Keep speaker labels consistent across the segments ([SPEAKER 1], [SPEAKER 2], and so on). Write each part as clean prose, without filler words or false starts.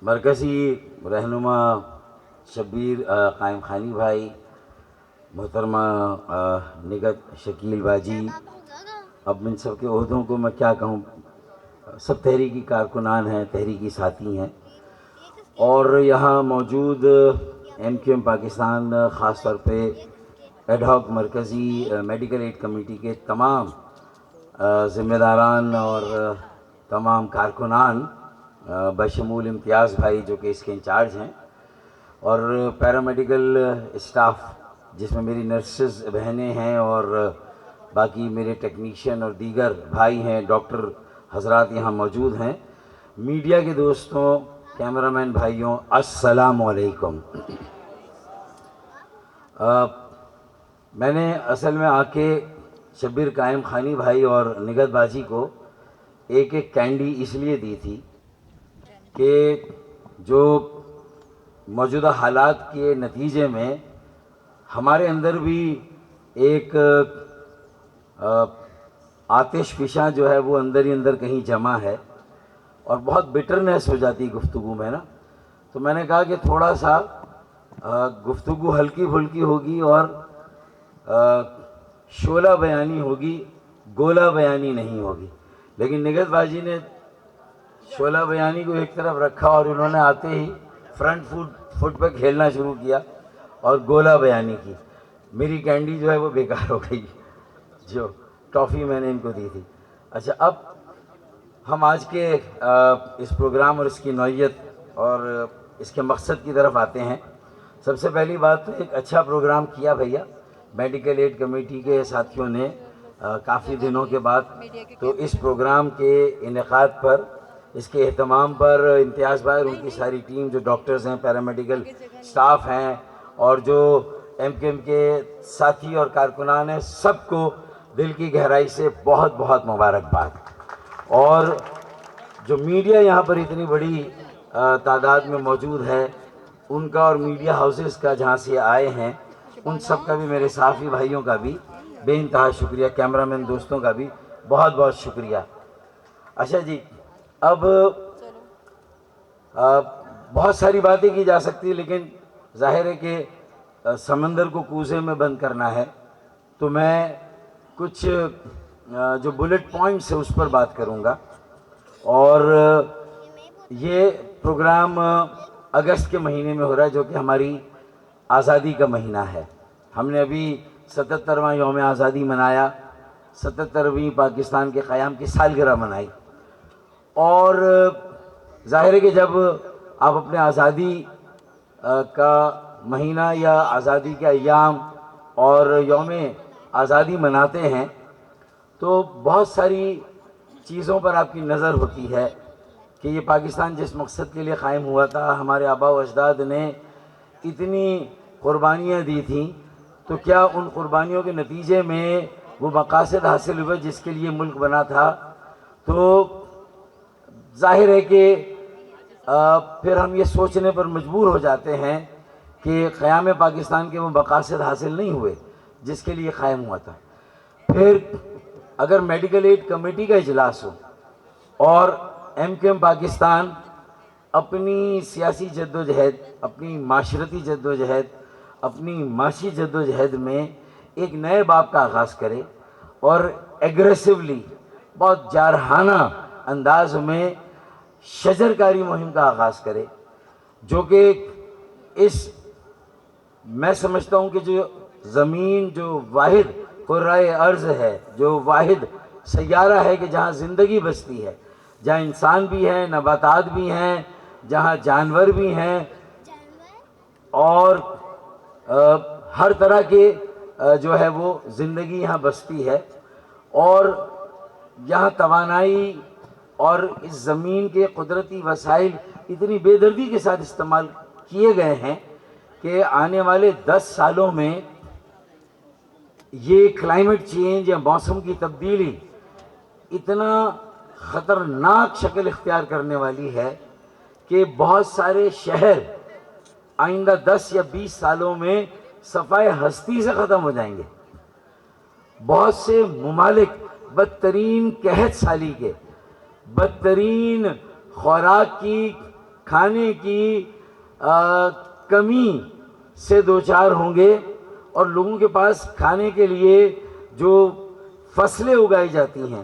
[SPEAKER 1] مرکزی رہنما شبیر قائم خانی بھائی، محترمہ نگہت شکیل باجی، اب ان سب کے عہدوں کو میں کیا کہوں، سب تحریکی کارکنان ہیں، تحریکی ساتھی ہیں، اور یہاں موجود ایم کیو ایم پاکستان خاص طور پہ ایڈ ہاک مرکزی میڈیکل ایڈ کمیٹی کے تمام ذمہ داران اور تمام کارکنان بشمول امتیاز بھائی جو کہ اس کے انچارج ہیں، اور پیرامیڈیکل اسٹاف جس میں میری نرسز بہنیں ہیں اور باقی میرے ٹیکنیشین اور دیگر بھائی ہیں، ڈاکٹر حضرات یہاں موجود ہیں، میڈیا کے دوستوں، کیمرامین بھائیوں، السلام علیکم۔ میں نے اصل میں آ کے شبیر قائم خانی بھائی اور نگہت باجی کو ایک ایک کینڈی اس لیے دی تھی کہ جو موجودہ حالات کے نتیجے میں ہمارے اندر بھی ایک آتش فشاں جو ہے وہ اندر ہی اندر کہیں جمع ہے اور بہت بٹرنیس ہو جاتی گفتگو میں نا، تو میں نے کہا کہ تھوڑا سا گفتگو ہلکی پھلکی ہوگی اور شعلہ بیانی ہوگی، گولہ بیانی نہیں ہوگی، لیکن نگہت باجی نے شعلہ بیانی کو ایک طرف رکھا اور انہوں نے آتے ہی فرنٹ فٹ پہ کھیلنا شروع کیا اور گولہ بیانی کی۔ میری کینڈی جو ہے وہ بیکار ہو گئی، جو ٹافی میں نے ان کو دی تھی۔ اچھا، اب ہم آج کے اس پروگرام اور اس کی نوعیت اور اس کے مقصد کی طرف آتے ہیں۔ سب سے پہلی بات تو ایک اچھا پروگرام کیا بھیا میڈیکل ایڈ کمیٹی کے ساتھیوں نے کافی دنوں کے بعد، تو اس پروگرام کے انعقاد پر، اس کے اہتمام پر امتیاز بھائی اور ان کی ساری ٹیم جو ڈاکٹرز ہیں، پیرامیڈیکل سٹاف ہیں اور جو ایم کیو ایم کے ساتھی اور کارکنان ہیں، سب کو دل کی گہرائی سے بہت بہت مبارکباد۔ اور جو میڈیا یہاں پر اتنی بڑی تعداد میں موجود ہے، ان کا اور میڈیا ہاؤسز کا جہاں سے آئے ہیں، ان سب کا بھی، میرے صحافی بھائیوں کا بھی بے انتہا شکریہ، کیمرامین دوستوں کا بھی بہت بہت شکریہ۔ اچھا جی، اب بہت ساری باتیں کی جا سکتی، لیکن ظاہر ہے کہ سمندر کو کوزے میں بند کرنا ہے، تو میں کچھ جو بلٹ پوائنٹس ہیں اس پر بات کروں گا۔ اور یہ پروگرام اگست کے مہینے میں ہو رہا ہے، جو کہ ہماری آزادی کا مہینہ ہے۔ ہم نے ابھی 77واں یوم آزادی منایا، 77ویں پاکستان کے قیام کی سالگرہ منائی، اور ظاہر ہے کہ جب آپ اپنے آزادی کا مہینہ یا آزادی کے ایام اور یوم آزادی مناتے ہیں تو بہت ساری چیزوں پر آپ کی نظر ہوتی ہے کہ یہ پاکستان جس مقصد کے لیے قائم ہوا تھا، ہمارے آباء و اجداد نے اتنی قربانیاں دی تھیں، تو کیا ان قربانیوں کے نتیجے میں وہ مقاصد حاصل ہوئے جس کے لیے ملک بنا تھا؟ تو ظاہر ہے کہ پھر ہم یہ سوچنے پر مجبور ہو جاتے ہیں کہ قیام پاکستان کے وہ مقاصد حاصل نہیں ہوئے جس کے لیے قائم ہوا تھا۔ پھر اگر میڈیکل ایڈ کمیٹی کا اجلاس ہو اور ایم کیو ایم پاکستان اپنی سیاسی جدوجہد، اپنی معاشرتی جدوجہد، اپنی معاشی جدوجہد میں ایک نئے باب کا آغاز کرے اور ایگریسولی، بہت جارحانہ انداز میں شجرکاری مہم کا آغاز کرے، جو کہ میں سمجھتا ہوں کہ جو زمین، جو واحد کرۂ ارض ہے، جو واحد سیارہ ہے کہ جہاں زندگی بستی ہے، جہاں انسان بھی ہیں، نباتات بھی ہیں، جہاں جانور بھی ہیں، اور ہر طرح کے جو ہے وہ زندگی یہاں بستی ہے، اور یہاں توانائی اور اس زمین کے قدرتی وسائل اتنی بے دردی کے ساتھ استعمال کیے گئے ہیں کہ آنے والے 10 سالوں میں یہ کلائمیٹ چینج یا موسم کی تبدیلی اتنا خطرناک شکل اختیار کرنے والی ہے کہ بہت سارے شہر آئندہ 10 یا 20 سالوں میں صفائے ہستی سے ختم ہو جائیں گے۔ بہت سے ممالک بدترین قحط سالی کے، بدترین خوراک کی کھانے کی کمی سے دوچار ہوں گے، اور لوگوں کے پاس کھانے کے لیے جو فصلیں اگائی جاتی ہیں،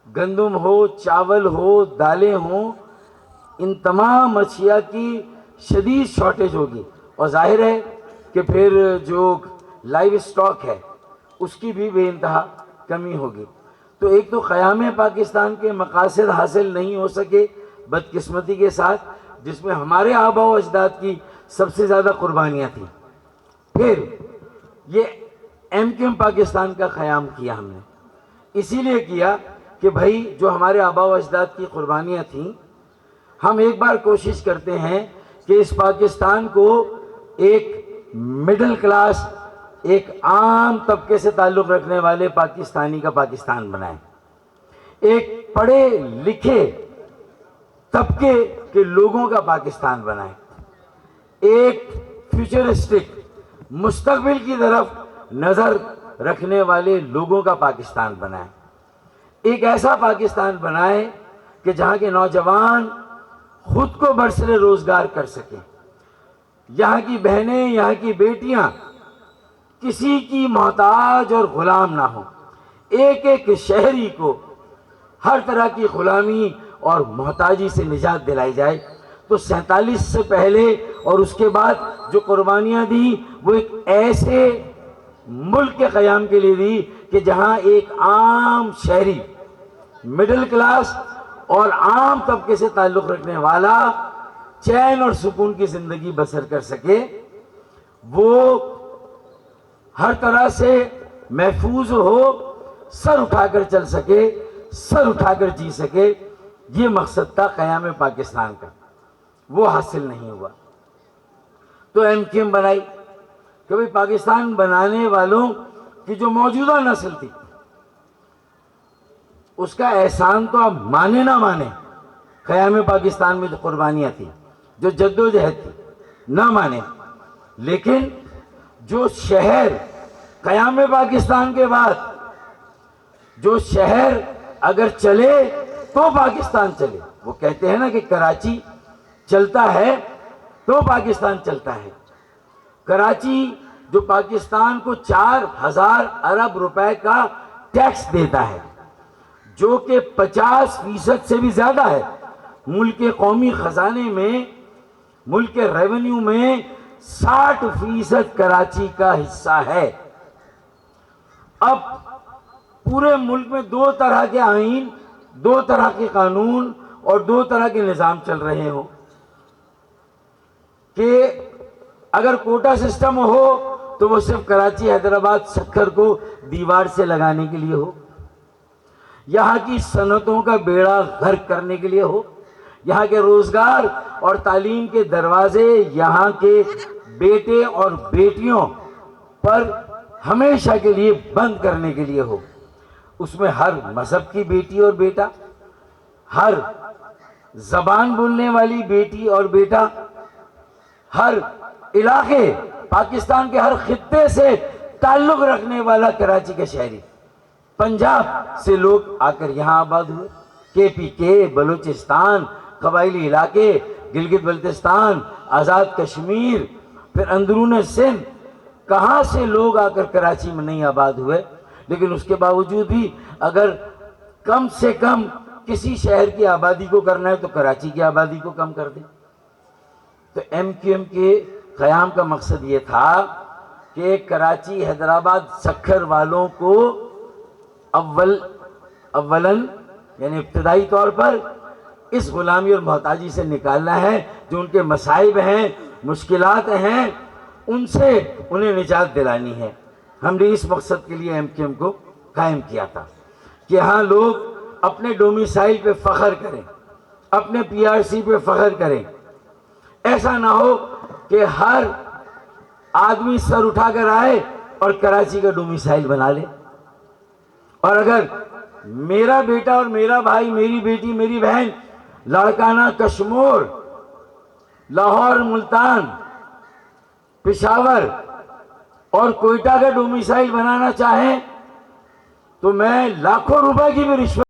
[SPEAKER 1] گندم ہو، چاول ہو، دالیں ہوں، ان تمام اشیاء کی شدید شارٹیج ہوگی، اور ظاہر ہے کہ پھر جو لائیو اسٹاک ہے اس کی بھی بے انتہا کمی ہوگی۔ تو ایک تو قیام پاکستان کے مقاصد حاصل نہیں ہو سکے بدقسمتی کے ساتھ، جس میں ہمارے آباء و اجداد کی سب سے زیادہ قربانیاں تھیں۔ پھر یہ ایم کیو ایم پاکستان کا قیام کیا ہم نے، اسی لیے کیا کہ بھائی جو ہمارے آباء و اجداد کی قربانیاں تھیں، ہم ایک بار کوشش کرتے ہیں کہ اس پاکستان کو ایک مڈل کلاس، ایک عام طبقے سے تعلق رکھنے والے پاکستانی کا پاکستان بنائیں، ایک پڑھے لکھے طبقے کے لوگوں کا پاکستان بنائیں، ایک فیوچرسٹک مستقبل کی طرف نظر رکھنے والے لوگوں کا پاکستان بنائیں، ایک ایسا پاکستان بنائیں کہ جہاں کے نوجوان خود کو برسر روزگار کر سکیں، یہاں کی بہنیں، یہاں کی بیٹیاں کسی کی محتاج اور غلام نہ ہوں، ایک ایک شہری کو ہر طرح کی غلامی اور محتاجی سے نجات دلائی جائے۔ تو 47 سے پہلے اور اس کے بعد جو قربانیاں دی، وہ ایک ایسے ملک کے قیام کے لیے دی کہ جہاں ایک عام شہری، مڈل کلاس اور عام طبقے سے تعلق رکھنے والا چین اور سکون کی زندگی بسر کر سکے، وہ ہر طرح سے محفوظ ہو، سر اٹھا کر چل سکے، سر اٹھا کر جی سکے۔ یہ مقصد تھا قیام پاکستان کا، وہ حاصل نہیں ہوا۔ تو ایم کیو ایم بنائی کہ بھئی پاکستان بنانے والوں کی جو موجودہ نسل تھی، اس کا احسان تو اب مانے نہ مانے، قیام پاکستان میں جو قربانیاں تھیں، جو جد و جہد تھی، نہ مانے، لیکن جو شہر قیام پاکستان کے بعد، جو شہر اگر چلے تو پاکستان چلے، وہ کہتے ہیں نا کہ کراچی چلتا ہے تو پاکستان چلتا ہے۔ کراچی جو پاکستان کو 4000 ارب روپے کا ٹیکس دیتا ہے، جو کہ 50% سے بھی زیادہ ہے، ملک کے قومی خزانے میں، ملک کے ریونیو میں 60% کراچی کا حصہ ہے۔ اب پورے ملک میں 2 طرح کے آئین، 2 طرح کے قانون اور 2 طرح کے نظام چل رہے ہوں، کہ اگر کوٹا سسٹم ہو تو وہ صرف کراچی، حیدرآباد، سکھر کو دیوار سے لگانے کے لیے ہو، یہاں کی صنعتوں کا بیڑا غرق کرنے کے لیے ہو، یہاں کے روزگار اور تعلیم کے دروازے یہاں کے بیٹے اور بیٹیوں پر ہمیشہ کے لیے بند کرنے کے لیے ہو۔ اس میں ہر مذہب کی بیٹی اور بیٹا، ہر زبان بولنے والی بیٹی اور بیٹا، ہر علاقے، پاکستان کے ہر خطے سے تعلق رکھنے والا کراچی کا شہری، پنجاب سے لوگ آ کر یہاں آباد ہوئے، کے پی کے، بلوچستان، قبائلی علاقے، گلگت بلتستان، آزاد کشمیر، پھر اندرون سندھ، کہاں سے لوگ آ کر کراچی میں نہیں آباد ہوئے، لیکن اس کے باوجود بھی اگر کم سے کم کسی شہر کی آبادی کو کرنا ہے تو کراچی کی آبادی کو کم کر دیں۔ تو ایم کیو ایم کے قیام کا مقصد یہ تھا کہ کراچی، حیدرآباد، سکھر والوں کو اولاً یعنی ابتدائی طور پر اس غلامی اور محتاجی سے نکالنا ہے، جو ان کے مصائب ہیں، مشکلات ہیں، ان سے انہیں نجات دلانی ہے۔ ہم نے اس مقصد کے لیے ایم کیو ایم کو قائم کیا تھا کہ ہاں لوگ اپنے ڈومیسائل پہ فخر کریں، اپنے پی آر سی پہ فخر کریں۔ ایسا نہ ہو کہ ہر آدمی سر اٹھا کر آئے اور کراچی کا ڈومیسائل بنا لے، اور اگر میرا بیٹا اور میرا بھائی، میری بیٹی، میری بہن لاڑکانہ، کشمور، لاہور، ملتان، پشاور اور کوئٹہ کا ڈومیسائل بنانا چاہیں تو میں لاکھوں روپے کی بھی رشوت